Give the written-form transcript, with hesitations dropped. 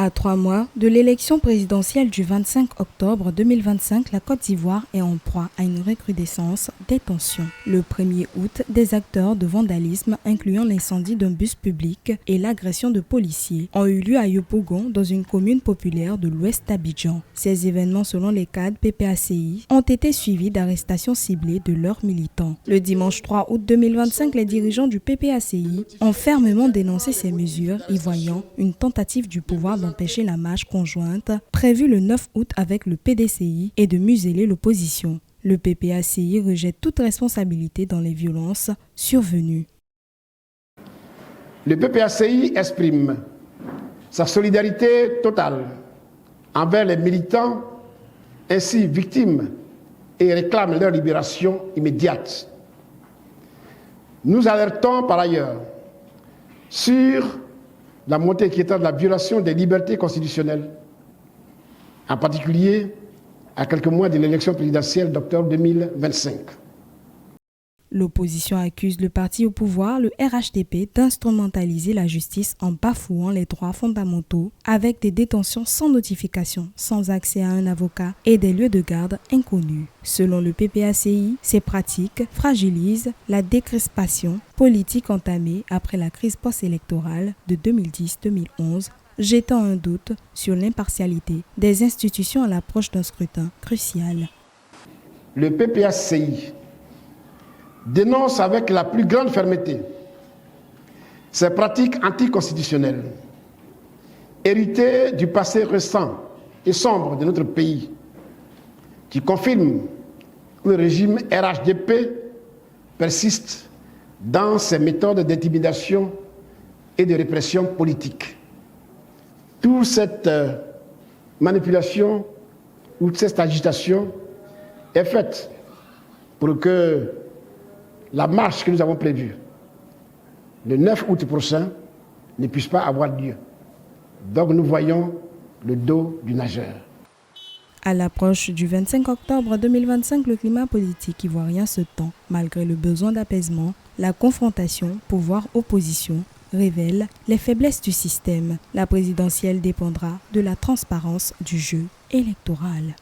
À 3 mois de l'élection présidentielle du 25 octobre 2025, la Côte d'Ivoire est en proie à une recrudescence des tensions. Le 1er août, des acteurs de vandalisme, incluant l'incendie d'un bus public et l'agression de policiers, ont eu lieu à Yopougon, dans une commune populaire de l'ouest d'Abidjan. Ces événements, selon les cadres PPACI, ont été suivis d'arrestations ciblées de leurs militants. Le dimanche 3 août 2025, les dirigeants du PPACI ont fermement dénoncé ces mesures, y voyant une tentative du pouvoir d'empêcher la marche conjointe prévue le 9 août avec le PDCI et de museler l'opposition. Le PPACI rejette toute responsabilité dans les violences survenues. Le PPACI exprime sa solidarité totale envers les militants ainsi victimes et réclame leur libération immédiate. Nous alertons par ailleurs sur la montée inquiétante de la violation des libertés constitutionnelles, en particulier à quelques mois de l'élection présidentielle d'octobre 2025. L'opposition accuse le parti au pouvoir, le RHDP, d'instrumentaliser la justice en bafouant les droits fondamentaux avec des détentions sans notification, sans accès à un avocat et des lieux de garde inconnus. Selon le PPACI, ces pratiques fragilisent la décrispation politique entamée après la crise post-électorale de 2010-2011, jetant un doute sur l'impartialité des institutions à l'approche d'un scrutin crucial. Le PPACI dénonce avec la plus grande fermeté ces pratiques anticonstitutionnelles, héritées du passé récent et sombre de notre pays, qui confirment que le régime RHDP persiste dans ses méthodes d'intimidation et de répression politique. Toute cette manipulation ou cette agitation est faite pour que la marche que nous avons prévue le 9 août prochain ne puisse pas avoir lieu. Donc nous voyons le dos du nageur. À l'approche du 25 octobre 2025, le climat politique ivoirien se tend. Malgré le besoin d'apaisement, la confrontation pouvoir-opposition révèle les faiblesses du système. La présidentielle dépendra de la transparence du jeu électoral.